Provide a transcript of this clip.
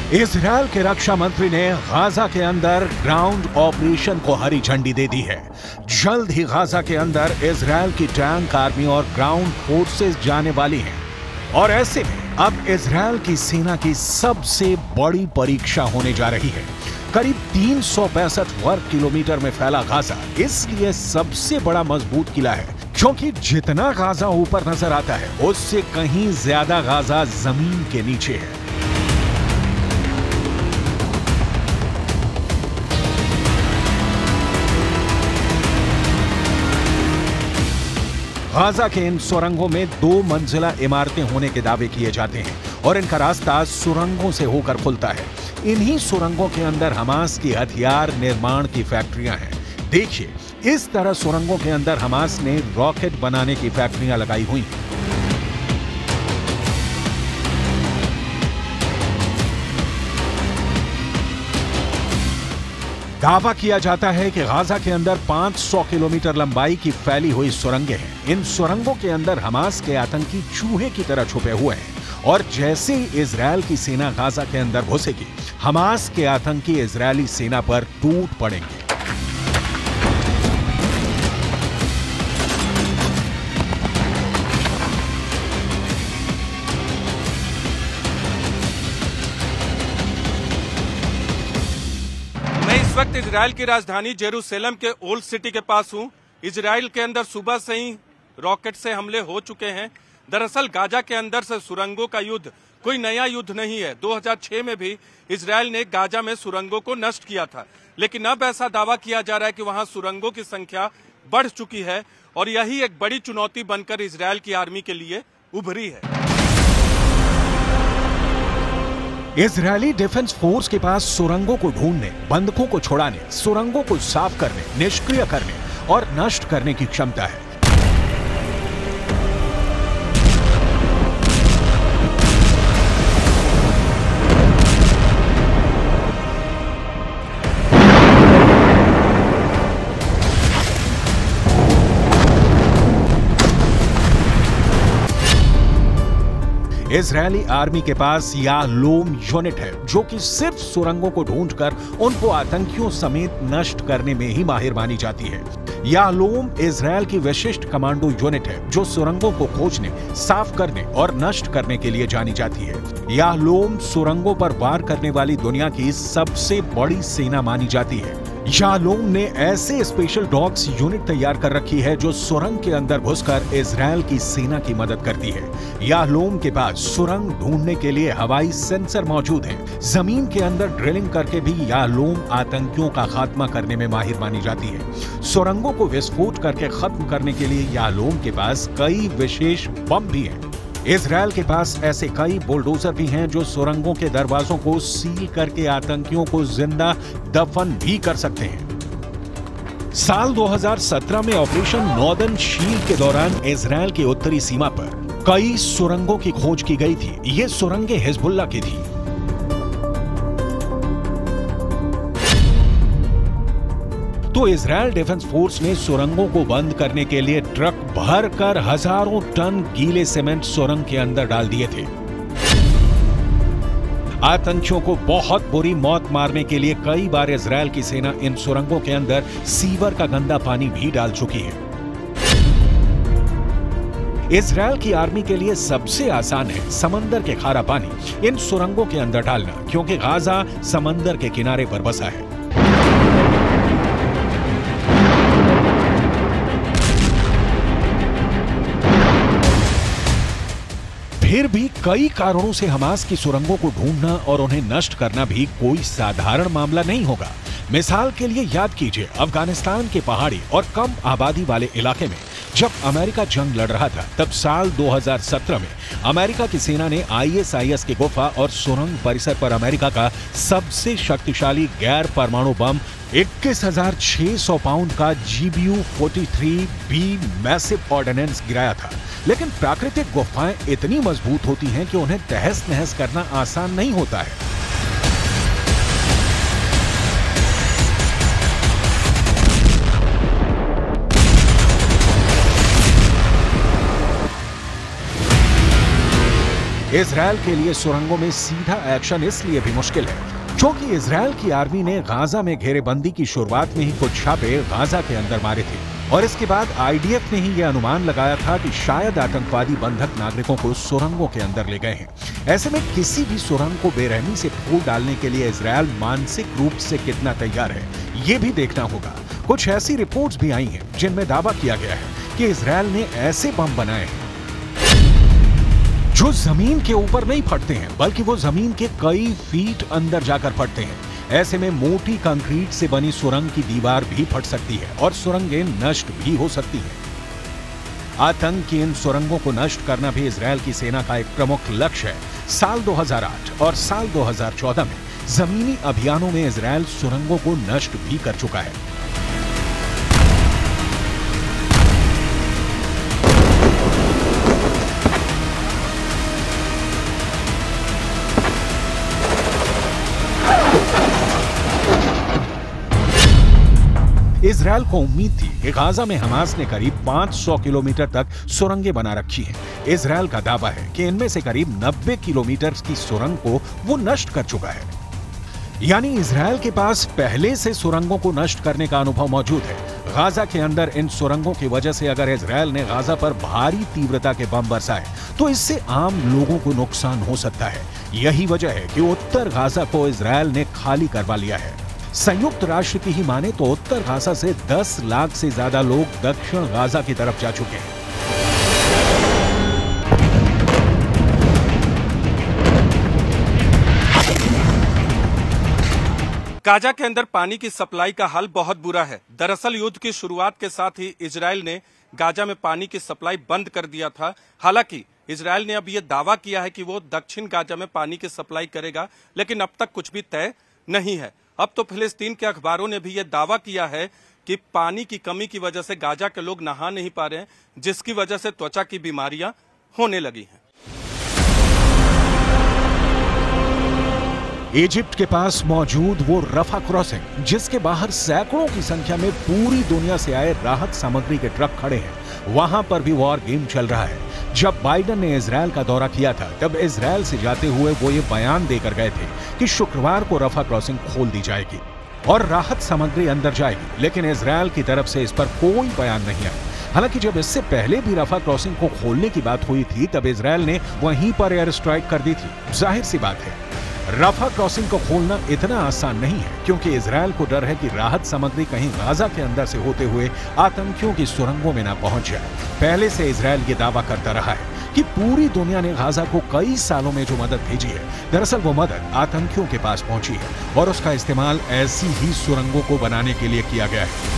Israel के रक्षा मंत्री ने गाजा के अंदर ग्राउंड ऑपरेशन को हरी झंडी दे दी है। जल्द ही गाजा के अंदर इजरायल की टैंक आर्मी और ग्राउंड फोर्सेस जाने वाली हैं और ऐसे में अब इजरायल की सेना की सबसे बड़ी परीक्षा होने जा रही है। करीब 365 वर्ग किलोमीटर में फैला गाजा इसलिए सबसे बड़ा मजबूत किला है क्योंकि जितना गाजा ऊपर नजर आता है उससे कहीं ज्यादा गाजा जमीन के नीचे है। गाजा के इन सुरंगों में 2 मंजिला इमारतें होने के दावे किए जाते हैं और इनका रास्ता सुरंगों से होकर खुलता है। इन्हीं सुरंगों के अंदर हमास की हथियार निर्माण की फैक्ट्रियां हैं। देखिए, इस तरह सुरंगों के अंदर हमास ने रॉकेट बनाने की फैक्ट्रियां लगाई हुई हैं। दावा किया जाता है कि गाजा के अंदर 500 किलोमीटर लंबाई की फैली हुई सुरंगें हैं। इन सुरंगों के अंदर हमास के आतंकी चूहे की तरह छुपे हुए हैं और जैसे ही इजरायल की सेना गाजा के अंदर घुसेगी, हमास के आतंकी इजरायली सेना पर टूट पड़ेंगे। इस वक्त इजरायल की राजधानी जेरूसलम के ओल्ड सिटी के पास हूं। इजरायल के अंदर सुबह से ही रॉकेट से हमले हो चुके हैं। दरअसल गाजा के अंदर से सुरंगों का युद्ध कोई नया युद्ध नहीं है। 2006 में भी इजरायल ने गाजा में सुरंगों को नष्ट किया था, लेकिन अब ऐसा दावा किया जा रहा है कि वहां सुरंगों की संख्या बढ़ चुकी है और यही एक बड़ी चुनौती बनकर इजरायल की आर्मी के लिए उभरी है। इजरायली डिफेंस फोर्स के पास सुरंगों को ढूंढने, बंधकों को छुड़ाने, सुरंगों को साफ करने, निष्क्रिय करने और नष्ट करने की क्षमता है। इजरायली आर्मी के पास याहलोम यूनिट है जो कि सिर्फ सुरंगों को ढूंढकर उनको आतंकियों समेत नष्ट करने में ही माहिर मानी जाती है। याहलोम इजरायल की विशिष्ट कमांडो यूनिट है जो सुरंगों को खोजने, साफ करने और नष्ट करने के लिए जानी जाती है। याहलोम सुरंगों पर वार करने वाली दुनिया की सबसे बड़ी सेना मानी जाती है। याहलोम ने ऐसे स्पेशल डॉग्स यूनिट तैयार कर रखी है जो सुरंग के अंदर घुसकर इजरायल की सेना की मदद करती है। याहलोम के पास सुरंग ढूंढने के लिए हवाई सेंसर मौजूद हैं। जमीन के अंदर ड्रिलिंग करके भी याहलोम आतंकियों का खात्मा करने में माहिर मानी जाती है। सुरंगों को विस्फोट करके खत्म करने के लिए याहलोम के पास कई विशेष बम भी हैं। इजरायल के पास ऐसे कई बुलडोजर भी हैं जो सुरंगों के दरवाजों को सील करके आतंकियों को जिंदा दफन भी कर सकते हैं। साल 2017 में ऑपरेशन नॉर्दर्न शील्ड के दौरान इजरायल की उत्तरी सीमा पर कई सुरंगों की खोज की गई थी। ये सुरंगें हिजबुल्लाह की थी। तो इजरायल डिफेंस फोर्स ने सुरंगों को बंद करने के लिए ट्रक भरकर हजारों टन गीले सीमेंट सुरंग के अंदर डाल दिए थे। आतंकियों को बहुत बुरी मौत मारने के लिए कई बार इजरायल की सेना इन सुरंगों के अंदर सीवर का गंदा पानी भी डाल चुकी है। इजरायल की आर्मी के लिए सबसे आसान है समंदर के खारा पानी इन सुरंगों के अंदर डालना, क्योंकि गाजा समंदर के किनारे पर बसा है। फिर भी कई कारणों से हमास की सुरंगों को ढूंढना और उन्हें नष्ट करना भी कोई साधारण मामला नहीं होगा। मिसाल के लिए याद कीजिए, अफगानिस्तान के पहाड़ी और कम आबादी वाले इलाके में जब अमेरिका जंग लड़ रहा था, तब साल 2017 में अमेरिका की सेना ने ISIS की गुफा और सुरंग परिसर पर अमेरिका का सबसे शक्तिशाली गैर परमाणु बम 21,600 पाउंड का GBU-43B मैसिव ऑर्डिनेंस गिराया था। लेकिन प्राकृतिक गुफाएं इतनी मजबूत होती हैं कि उन्हें तहस नहस करना आसान नहीं होता है। इजरायल के लिए सुरंगों में सीधा एक्शन इसलिए भी मुश्किल है क्योंकि इजरायल की आर्मी ने गाजा में घेरेबंदी की शुरुआत में ही कुछ छापे गाजा के अंदर मारे थे और इसके बाद आईडीएफ ने ही यह अनुमान लगाया था कि शायद आतंकवादी बंधक नागरिकों को सुरंगों के अंदर ले गए हैं। ऐसे में किसी भी सुरंग को बेरहमी से फोड़ डालने के लिए इजरायल मानसिक रूप से कितना तैयार है, ये भी देखना होगा। कुछ ऐसी रिपोर्ट्स भी आई हैं जिनमें दावा किया गया है कि इजरायल ने ऐसे बम बनाए हैं जो जमीन के ऊपर नहीं फटते हैं, बल्कि वो जमीन के कई फीट अंदर जाकर फटते हैं। ऐसे में मोटी कंक्रीट से बनी सुरंग की दीवार भी फट सकती है और सुरंगें नष्ट भी हो सकती हैं। आतंक की इन सुरंगों को नष्ट करना भी इजरायल की सेना का एक प्रमुख लक्ष्य है। साल 2008 और साल 2014 में जमीनी अभियानों में इजरायल सुरंगों को नष्ट भी कर चुका है। इजरायल को उम्मीद थी कि गाजा में हमास ने करीब 500 किलोमीटर तक सुरंगें बना रखी हैं। इजरायल का दावा है कि इनमें से करीब 90 किलोमीटर की सुरंग को वो नष्ट कर चुका है। यानी इजरायल के पास पहले से सुरंगों को नष्ट करने का अनुभव मौजूद है। गाजा के अंदर इन सुरंगों की वजह से अगर इजरायल ने गाजा पर भारी तीव्रता के बम बरसाए तो इससे आम लोगों को नुकसान हो सकता है। यही वजह है कि उत्तर गाजा को इजरायल ने खाली करवा लिया है। संयुक्त राष्ट्र की ही माने तो उत्तर गाजा से 10 लाख से ज्यादा लोग दक्षिण गाजा की तरफ जा चुके हैं। गाजा के अंदर पानी की सप्लाई का हाल बहुत बुरा है। दरअसल युद्ध की शुरुआत के साथ ही इजरायल ने गाजा में पानी की सप्लाई बंद कर दिया था। हालांकि इजरायल ने अब यह दावा किया है कि वो दक्षिण गाजा में पानी की सप्लाई करेगा, लेकिन अब तक कुछ भी तय नहीं है। अब तो फिलिस्तीन के अखबारों ने भी यह दावा किया है कि पानी की कमी की वजह से गाजा के लोग नहा नहीं पा रहे हैं, जिसकी वजह से त्वचा की बीमारियां होने लगी हैं। इजिप्ट के पास मौजूद वो रफा क्रॉसिंग, जिसके बाहर सैकड़ों की संख्या में पूरी दुनिया से आए राहत सामग्री के ट्रक खड़े हैं, वहां पर भी वॉर गेम चल रहा है। जब बाइडेन ने इजरायल का दौरा किया था तब इजरायल से जाते हुए वो ये बयान देकर गए थे कि शुक्रवार को रफा क्रॉसिंग खोल दी जाएगी और राहत सामग्री अंदर जाएगी, लेकिन इजरायल की तरफ से इस पर कोई बयान नहीं आया। हालांकि जब इससे पहले भी रफा क्रॉसिंग को खोलने की बात हुई थी तब इजरायल ने वहीं पर एयर स्ट्राइक कर दी थी। जाहिर सी बात है, रफा क्रॉसिंग को खोलना इतना आसान नहीं है, क्योंकि इजरायल को डर है कि राहत सामग्री कहीं गाजा के अंदर से होते हुए आतंकियों की सुरंगों में ना पहुंच जाए। पहले से इजरायल ये दावा करता रहा है कि पूरी दुनिया ने गाजा को कई सालों में जो मदद भेजी है, दरअसल वो मदद आतंकियों के पास पहुंची है और उसका इस्तेमाल ऐसी ही सुरंगों को बनाने के लिए किया गया है।